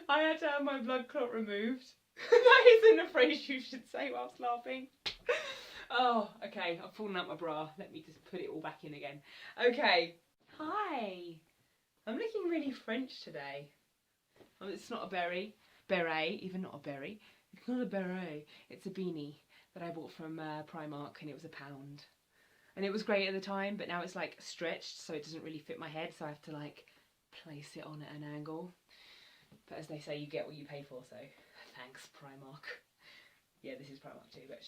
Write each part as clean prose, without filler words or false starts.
I had to have my blood clot removed. That isn't a phrase you should say whilst laughing. Oh, okay, I've fallen out my bra. Let me just put it all back in again. Okay. Hi. I'm looking really French today. It's not a beret, even not a berry. It's not a beret. It's a beanie that I bought from Primark, and it was £1. And it was great at the time, but now it's like stretched, so it doesn't really fit my head, so I have to like place it on at an angle. But as they say, you get what you pay for, so thanks Primark. Yeah, this is Primark too, but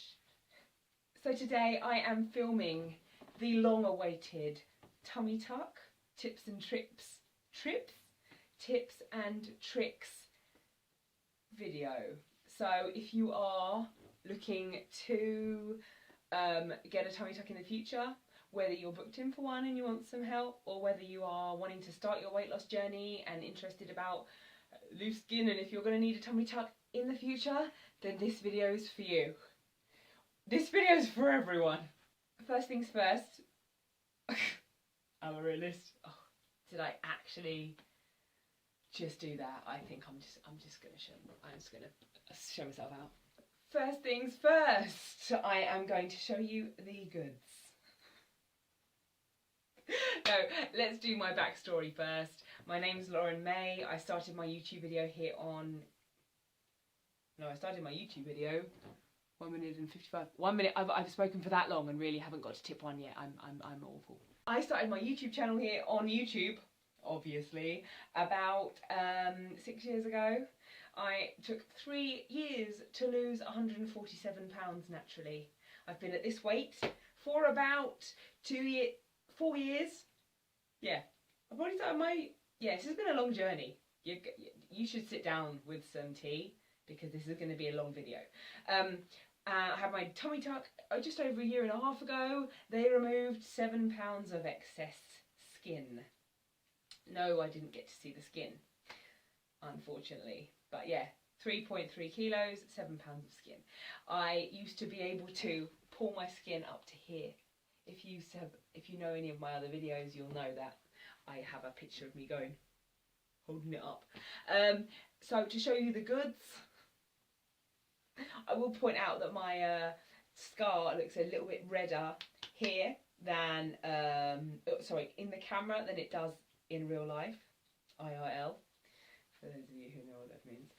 so today I am filming the long-awaited tummy tuck tips and tricks video. So if you are looking to get a tummy tuck in the future, whether you're booked in for one and you want some help, or whether you are wanting to start your weight loss journey and interested about loose skin, and if you're going to need a tummy tuck in the future, then this video is for you. This video is for everyone. First things first, I'm a realist. Oh, did I actually just do that? I think I'm just gonna show myself out. First things first, I am going to show you the goods. No, let's do my backstory first. My name's Lauren May. I started my YouTube video here on... No, I started my YouTube video 1 minute and 55. 1 minute. I've spoken for that long and really haven't got to tip one yet. I'm awful. I started my YouTube channel here on YouTube, obviously, about 6 years ago. I took 3 years to lose 147 pounds naturally. I've been at this weight for about 4 years. Yeah, I've already started my... Yeah, this has been a long journey. You should sit down with some tea, because this is going to be a long video. I had my tummy tuck just over 1.5 years ago. They removed 7 pounds of excess skin. No, I didn't get to see the skin, unfortunately. But yeah, 3.3 kilos, 7 pounds of skin. I used to be able to pull my skin up to here. If you know any of my other videos, you'll know that I have a picture of me holding it up. So to show you the goods, I will point out that my scar looks a little bit redder here than, in the camera than it does in real life, IRL, for those of you who know what that means.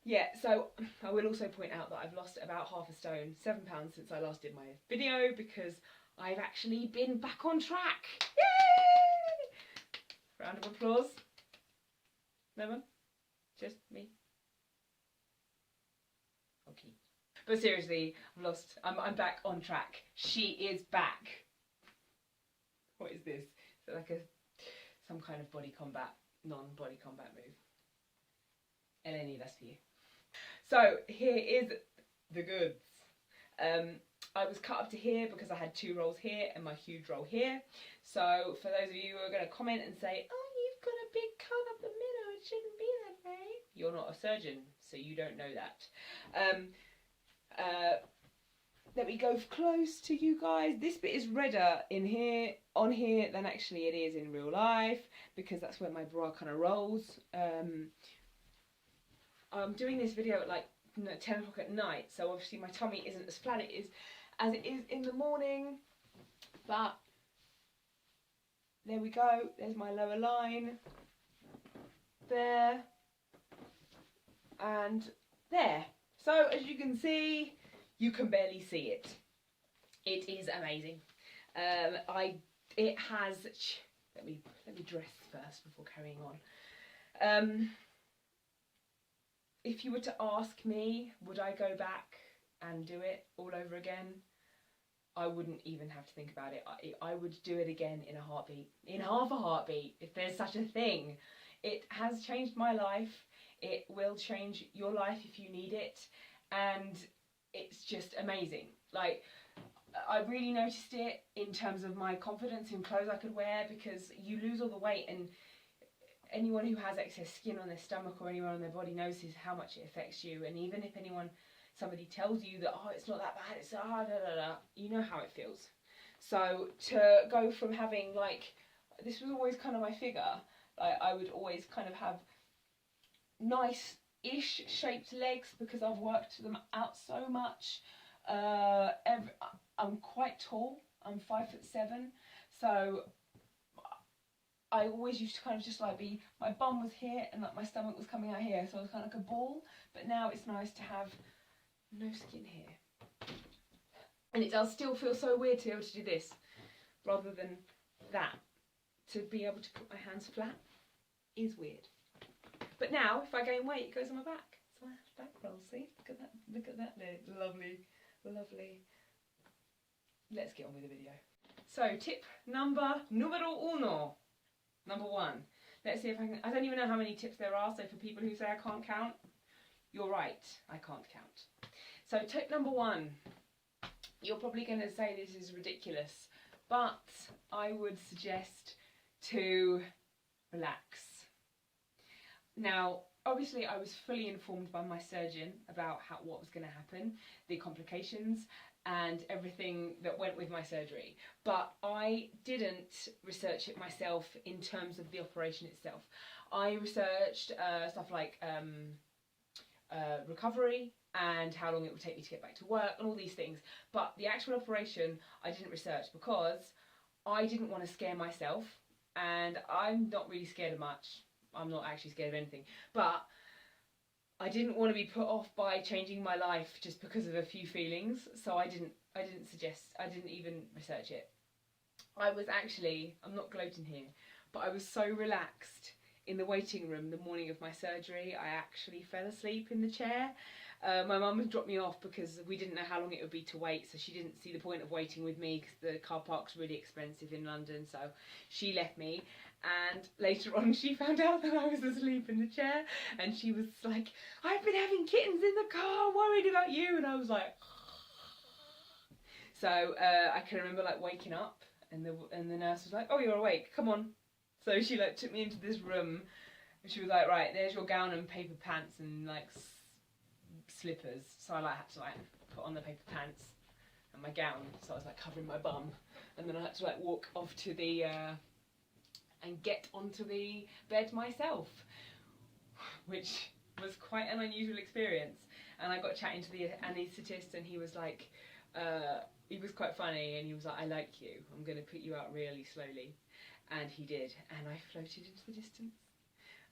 Yeah, so I will also point out that I've lost about half a stone, 7 pounds, since I last did my video, because I've actually been back on track. Yay! Round of applause. No one? Just me? Okay. But seriously, I'm back on track. She is back. What is this? Is it like some kind of non-body combat move? Eleni, that's for you. So here is the goods. I was cut up to here because I had 2 rolls here and my huge roll here. So for those of you who are going to comment and say, oh, you've got a big cut up the middle, it shouldn't be that way. You're not a surgeon, so you don't know that. Let me go close to you guys. This bit is redder on here than actually it is in real life, because that's where my bra kind of rolls. I'm doing this video at like 10 o'clock at night, so obviously my tummy isn't as flat as it is in the morning, but there we go. There's my lower line there and there. So as you can see, you can barely see it. It is amazing. It has... Let me dress first before carrying on. If you were to ask me, would I go back and do it all over again? I wouldn't even have to think about it. I would do it again in a heartbeat. In half a heartbeat, if there's such a thing. It has changed my life. It will change your life if you need it. And it's just amazing. Like, I really noticed it in terms of my confidence in clothes I could wear, because you lose all the weight, and anyone who has excess skin on their stomach or anywhere on their body knows how much it affects you. And even if somebody tells you that, oh, it's not that bad, it's you know how it feels. So to go from having, like, this was always kind of my figure. Like, I would always kind of have nice-ish shaped legs because I've worked them out so much. I'm quite tall. I'm 5'7", so I always used to kind of just like my bum was here and like my stomach was coming out here, so I was kind of like a ball. But now it's nice to have no skin here. And it does still feel so weird to be able to do this rather than that. To be able to put my hands flat is weird. But now, if I gain weight, it goes on my back. So I have back rolls, see? Look at that lovely, lovely. Let's get on with the video. So, tip numero uno. Number one. Let's see if I don't even know how many tips there are, so for people who say I can't count, you're right, I can't count. So, tip number one. You're probably going to say this is ridiculous, but I would suggest to relax. Now, obviously I was fully informed by my surgeon about what was going to happen, the complications and everything that went with my surgery, but I didn't research it myself in terms of the operation itself. I researched stuff like recovery and how long it would take me to get back to work and all these things, but the actual operation I didn't research because I didn't want to scare myself, and I'm not really scared of much. I'm not actually scared of anything, but I didn't want to be put off by changing my life just because of a few feelings, so I didn't even research it. I was actually, I'm not gloating here, but I was so relaxed in the waiting room the morning of my surgery, I actually fell asleep in the chair. My mum had dropped me off because we didn't know how long it would be to wait, so she didn't see the point of waiting with me because the car park's really expensive in London, so she left me. And later on she found out that I was asleep in the chair, and she was like, I've been having kittens in the car, worried about you, and I was like so I can remember like waking up and the nurse was like, oh, you're awake, come on. So she like took me into this room and she was like, right, there's your gown and paper pants and like slippers. So I like had to like put on the paper pants and my gown, so I was like covering my bum, and then I had to like walk off to the and get onto the bed myself, which was quite an unusual experience. And I got chatting to the anaesthetist, and he was like, he was quite funny, and he was like, I like you, I'm going to put you out really slowly. And he did, and I floated into the distance.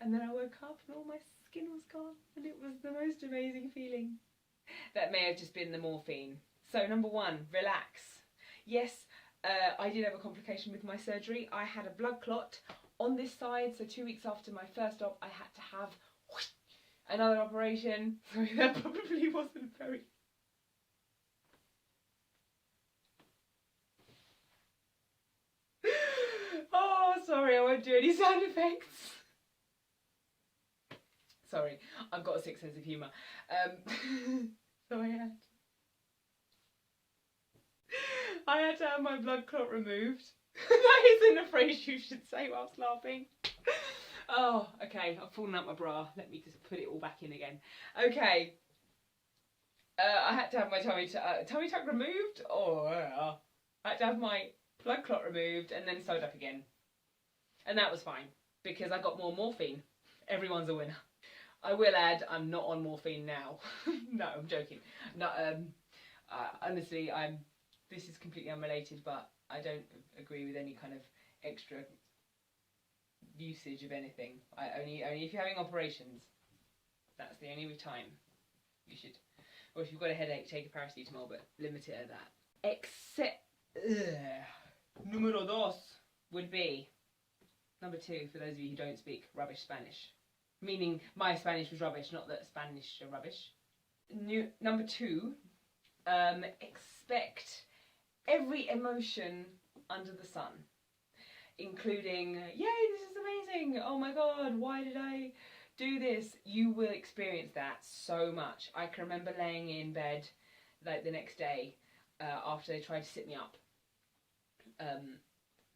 And then I woke up and all my skin was gone, and it was the most amazing feeling. That may have just been the morphine. So number one, relax. Yes, I did have a complication with my surgery. I had a blood clot on this side, so 2 weeks after my first op I had to have another operation. So that probably wasn't very... Oh, sorry, I won't do any sound effects. Sorry, I've got a sick sense of humour. So I had to have my blood clot removed. That isn't a phrase you should say whilst laughing. Oh, okay, I've fallen out my bra. Let me just put it all back in again. Okay. I had to have my tummy tuck removed, or I had to have my blood clot removed and then sewed up again. And that was fine, because I got more morphine. Everyone's a winner. I will add, I'm not on morphine now. No, I'm joking. No, honestly, this is completely unrelated, but I don't agree with any kind of extra usage of anything. Only if you're having operations, that's the only time you should. Or if you've got a headache, take a paracetamol, but limit it at that. Except, número dos would be, number two, for those of you who don't speak rubbish Spanish. Meaning my Spanish was rubbish, not that Spanish are rubbish. Number two, expect every emotion under the sun, including, yay, this is amazing, oh my god, why did I do this? You will experience that so much. I can remember laying in bed like the next day after they tried to sit me up,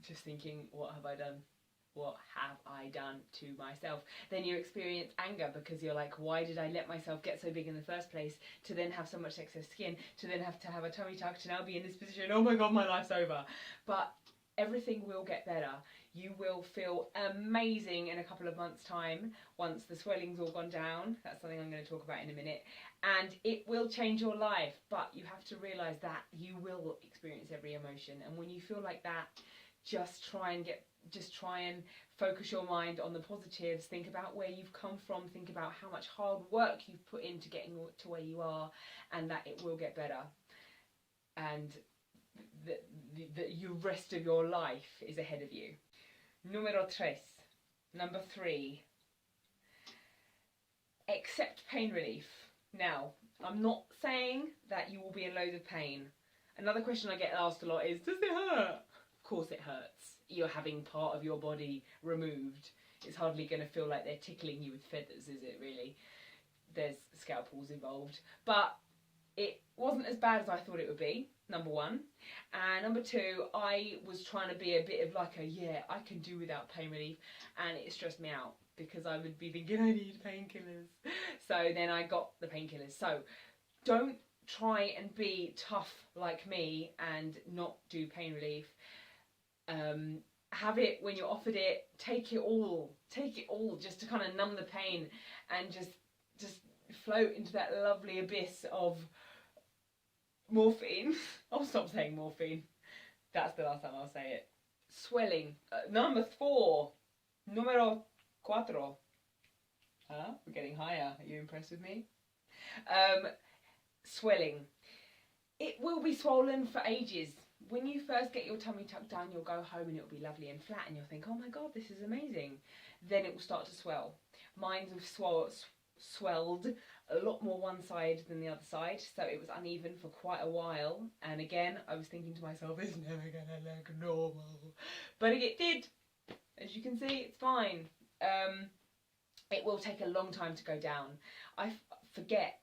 just thinking, what have I done? What have I done to myself? Then you experience anger because you're like, why did I let myself get so big in the first place, to then have so much excess skin, to then have to have a tummy tuck, to now be in this position, oh my god, my life's over. But everything will get better. You will feel amazing in a couple of months' time once the swelling's all gone down. That's something I'm going to talk about in a minute. And it will change your life, but you have to realise that you will experience every emotion. And when you feel like that, just try and focus your mind on the positives. Think about where you've come from. Think about how much hard work you've put into getting to where you are, and that it will get better. And the rest of your life is ahead of you. Número tres. Number 3. Accept pain relief. Now, I'm not saying that you will be in loads of pain. Another question I get asked a lot is, does it hurt? Of course it hurts. You're having part of your body removed. It's hardly going to feel like they're tickling you with feathers, is it really? There's scalpels involved. But it wasn't as bad as I thought it would be, number 1. And number 2, I was trying to be a bit of like I can do without pain relief, and it stressed me out because I would be thinking I need painkillers. So then I got the painkillers. So don't try and be tough like me and not do pain relief. Have it when you're offered it. Take it all just to kind of numb the pain and just float into that lovely abyss of morphine. I'll stop saying morphine. That's the last time I'll say it. Swelling. Number 4. Número 4. We're getting higher. Are you impressed with me? Swelling. It will be swollen for ages. When you first get your tummy tucked down, you'll go home and it'll be lovely and flat and you'll think, oh my god, this is amazing. Then it will start to swell. Mine have swelled a lot more one side than the other side, so it was uneven for quite a while. And again, I was thinking to myself, it's never gonna look normal. But it did. As you can see, it's fine. It will take a long time to go down. I forget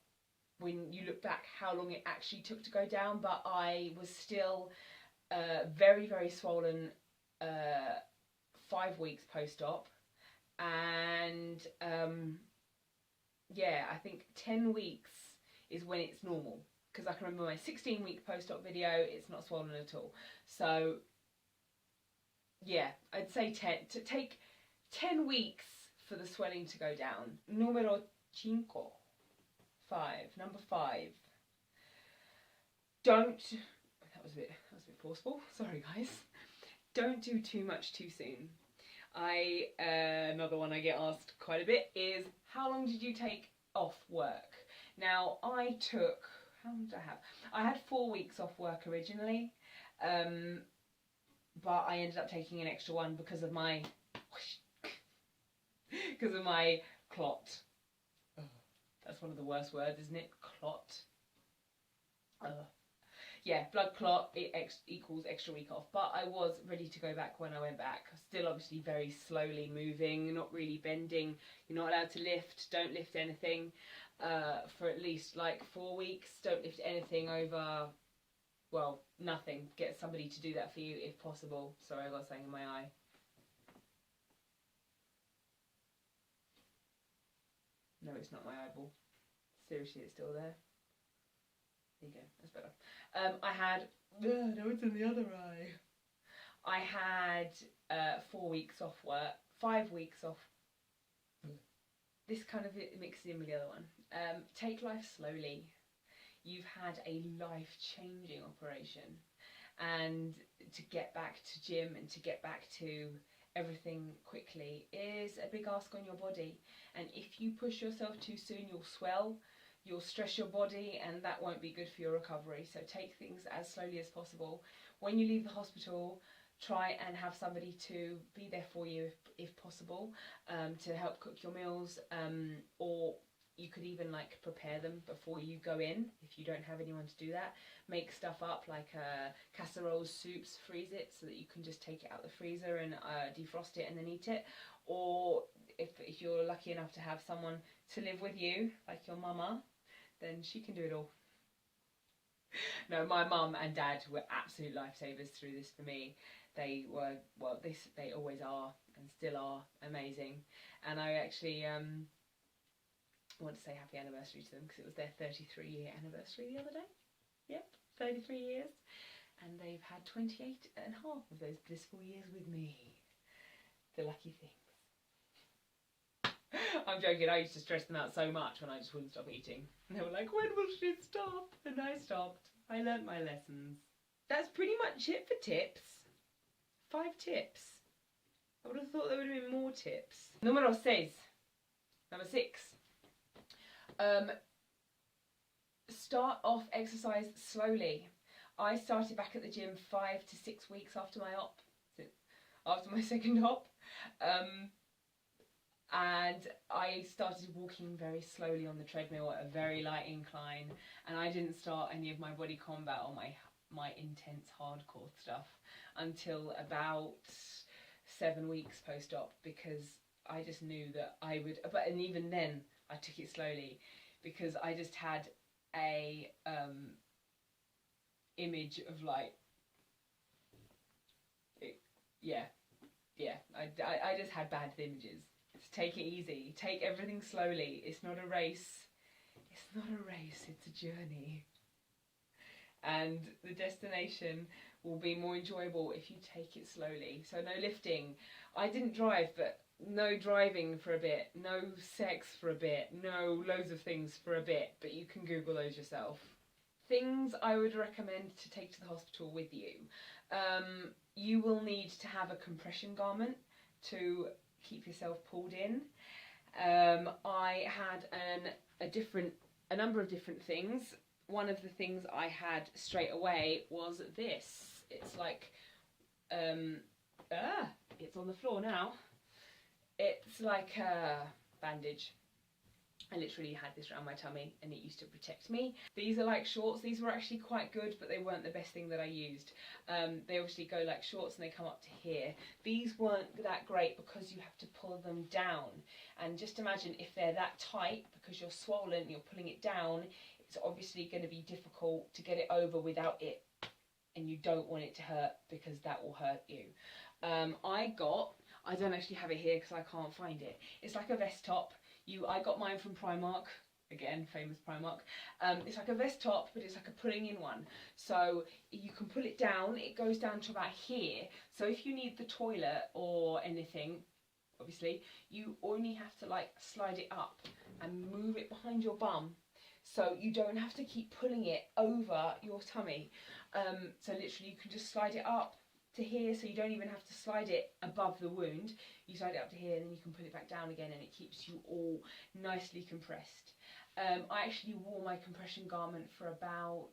when you look back how long it actually took to go down, but I was still very, very swollen 5 weeks post-op, and yeah, I think 10 weeks is when it's normal, because I can remember my 16-week post-op video, it's not swollen at all. So yeah, I'd say 10 to take 10 weeks for the swelling to go down. Número 5. Number 5. Don't, that was a bit forceful, sorry guys. Don't do too much too soon. Another one I get asked quite a bit is, how long did you take off work? Now, I took, how long did I have? I had 4 weeks off work originally, but I ended up taking an extra one because of my clot. That's one of the worst words, isn't it? Clot. Yeah, blood clot, it equals extra week off. But I was ready to go back when I went back. Still obviously very slowly moving, not really bending. You're not allowed to lift, don't lift anything for at least like 4 weeks. Don't lift anything over, well, nothing. Get somebody to do that for you if possible. Sorry, I got something in my eye. No, it's not my eyeball. Seriously, it's still there. There you go, that's better. I had, no, it's in the other eye. I had 4 weeks off work, 5 weeks off. This kind of mixes in with the other one. Take life slowly. You've had a life-changing operation, and to get back to gym and to get back to everything quickly is a big ask on your body. And if you push yourself too soon, you'll swell. You'll stress your body, and that won't be good for your recovery. So take things as slowly as possible. When you leave the hospital, try and have somebody to be there for you if possible, to help cook your meals, or you could even like prepare them before you go in if you don't have anyone to do that. Make stuff up like casseroles, soups, freeze it so that you can just take it out the freezer and defrost it and then eat it. Or if you're lucky enough to have someone to live with you, like your mama, then she can do it all. No, my mum and dad were absolute lifesavers through this for me. They were, well, they always are and still are amazing. And I actually want to say happy anniversary to them because it was their 33-year anniversary the other day. Yep, 33 years. And they've had 28 and a half of those blissful years with me. The lucky things. I'm joking, I used to stress them out so much when I just wouldn't stop eating. And they were like, when will she stop? And I stopped. I learnt my lessons. That's pretty much it for tips. 5 tips. I would have thought there would have been more tips. Numero 6. Number 6. Start off exercise slowly. I started back at the gym 5 to 6 weeks after my op. After my second op. And I started walking very slowly on the treadmill at a very light incline, and I didn't start any of my body combat or my intense hardcore stuff until about 7 weeks post-op, because I just knew that I would, and even then I took it slowly because I just had a image of like, I just had bad images. So take it easy, take everything slowly. It's not a race. It's not a race, it's a journey. And the destination will be more enjoyable if you take it slowly. So no lifting. I didn't drive, but no driving for a bit, no sex for a bit, no loads of things for a bit, but you can Google those yourself. Things I would recommend to take to the hospital with you. You will need to have a compression garment to keep yourself pulled in. I had a number of different things. One of the things I had straight away was this. It's like, it's on the floor now. It's like a bandage. I literally had this around my tummy and it used to protect me. These are like shorts. These were actually quite good, but they weren't the best thing that I used. They obviously go like shorts and they come up to here. These weren't that great because you have to pull them down. And just imagine if they're that tight, because you're swollen, you're pulling it down, it's obviously going to be difficult to get it over without it. And you don't want it to hurt because that will hurt you. I don't actually have it here because I can't find it. It's like a vest top. I got mine from Primark, again, famous Primark. It's like a vest top, but it's like a pulling in one. So you can pull it down, it goes down to about here. So if you need the toilet or anything, obviously, you only have to like slide it up and move it behind your bum. So you don't have to keep pulling it over your tummy. So literally you can just slide it up to here, so you don't even have to slide it above the wound. You slide it up to here and then you can put it back down again, and it keeps you all nicely compressed. I actually wore my compression garment for about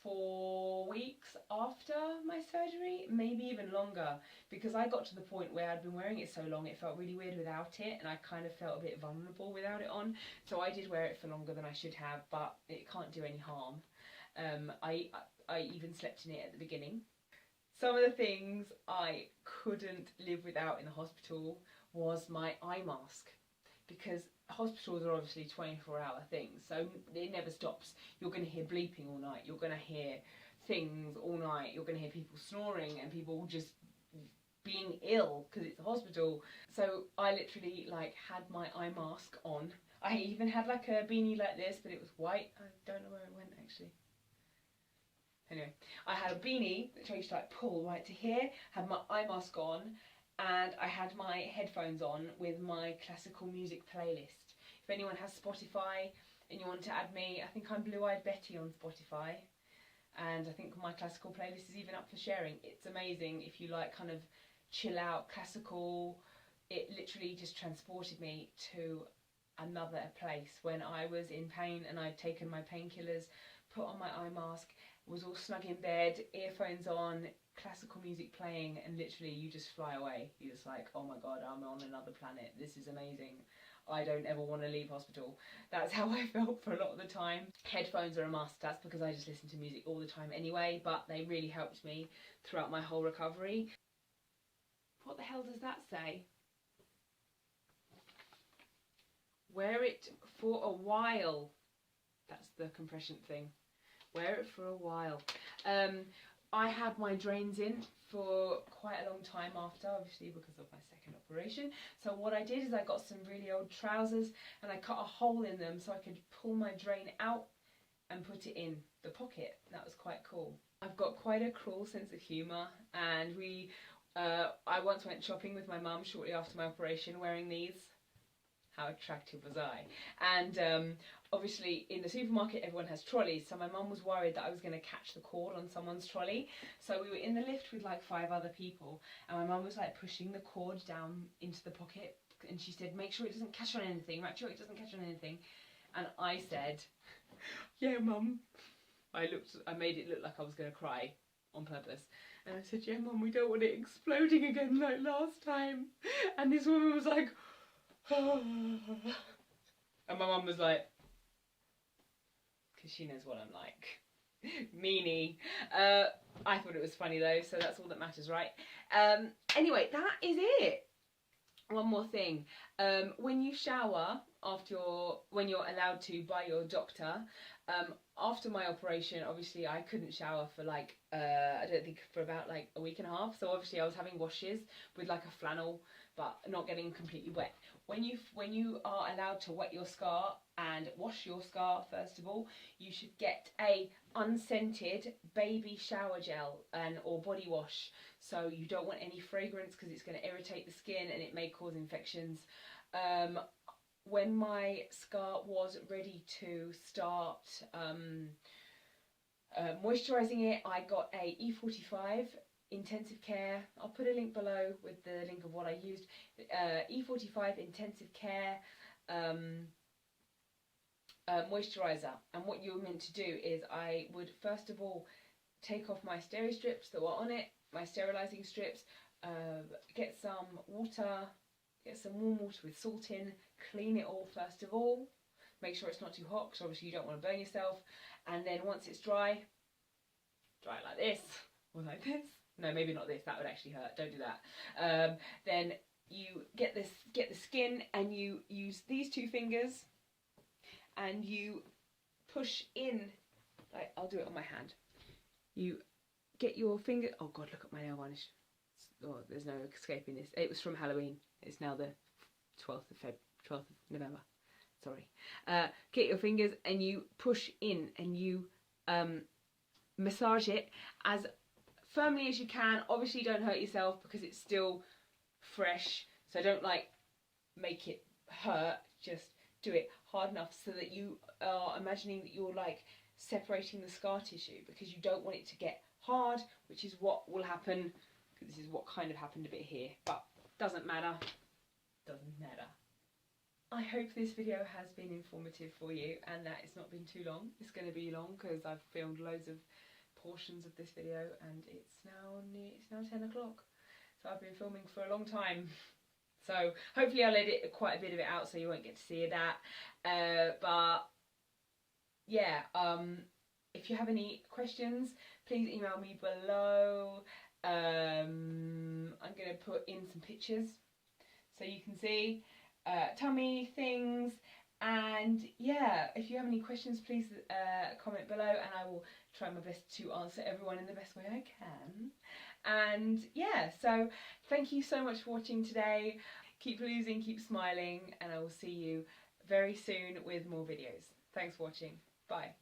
4 weeks after my surgery, maybe even longer, because I got to the point where I'd been wearing it so long it felt really weird without it, and I kind of felt a bit vulnerable without it on. So I did wear it for longer than I should have, but it can't do any harm. I even slept in it at the beginning. Some of the things I couldn't live without in the hospital was my eye mask, because hospitals are obviously 24-hour things, so it never stops. You're going to hear bleeping all night, you're going to hear things all night, you're going to hear people snoring and people just being ill because it's a hospital. So I literally like had my eye mask on. I even had like a beanie like this, but it was white. I don't know where it went actually. Anyway, I had a beanie which I used to like pull right to here, had my eye mask on, and I had my headphones on with my classical music playlist. If anyone has Spotify and you want to add me, I think I'm Blue Eyed Betty on Spotify, and I think my classical playlist is even up for sharing. It's amazing if you like kind of chill out classical. It literally just transported me to another place when I was in pain and I'd taken my painkillers, put on my eye mask, was all snug in bed, earphones on, classical music playing, and literally you just fly away. You're just like, oh my god, I'm on another planet, this is amazing. I don't ever want to leave hospital. That's how I felt for a lot of the time. Headphones are a must. That's because I just listen to music all the time anyway, but they really helped me throughout my whole recovery. What the hell does that say? Wear it for a while. That's the compression thing. Wear it for a while. I had my drains in for quite a long time after, obviously because of my second operation. So what I did is I got some really old trousers and I cut a hole in them so I could pull my drain out and put it in the pocket. That was quite cool. I've got quite a cruel sense of humour, and we I once went shopping with my mum shortly after my operation wearing these. How attractive was I? And obviously in the supermarket everyone has trolleys, so my mum was worried that I was going to catch the cord on someone's trolley. So we were in the lift with like 5 other people, and my mum was like pushing the cord down into the pocket, and she said, make sure it doesn't catch on anything, make sure it doesn't catch on anything. And I said, yeah mum. I made it look like I was going to cry on purpose. And I said, yeah mum, we don't want it exploding again like last time. And this woman was like, and my mum was like, because she knows what I'm like. Meanie. I thought it was funny though, so that's all that matters, right? Anyway, that is it. One more thing. When you shower when you're allowed to by your doctor, after my operation, obviously I couldn't shower for like I don't think for about like a week and a half. So obviously I was having washes with like a flannel, but not getting completely wet. When you are allowed to wet your scar and wash your scar, first of all, you should get a unscented baby shower gel or body wash. So you don't want any fragrance because it's going to irritate the skin and it may cause infections. When my scar was ready to start moisturising it, I got a E45 intensive care. I'll put a link below with the link of what I used. E45 intensive care moisturiser. And what you're meant to do is I would first of all take off my steri strips that were on it, my sterilising strips, get some water, get some warm water with salt in, clean it all first of all, make sure it's not too hot because obviously you don't want to burn yourself, and then once it's dry it like this, or like this. No, maybe not this, that would actually hurt, don't do that. Then you get the skin and you use these 2 fingers and you push in, like I'll do it on my hand. You get your finger, oh god, look at my nail varnish. Oh, there's no escaping this. It was from Halloween. It's now the 12th of November. Sorry. Get your fingers and you push in and you massage it as firmly as you can. Obviously don't hurt yourself because it's still fresh, so don't like make it hurt, just do it hard enough so that you are imagining that you're like separating the scar tissue, because you don't want it to get hard, which is what will happen. This is what kind of happened a bit here, but doesn't matter. I hope this video has been informative for you and that it's not been too long. It's going to be long because I've filmed loads of portions of this video and it's now 10 o'clock. So I've been filming for a long time. So hopefully I'll edit quite a bit of it out so you won't get to see that. But yeah, if you have any questions, please email me below. I'm going to put in some pictures so you can see tummy things, and yeah, if you have any questions please comment below and I will try my best to answer everyone in the best way I can. And yeah, so thank you so much for watching today. Keep losing, keep smiling, and I will see you very soon with more videos. Thanks for watching. Bye.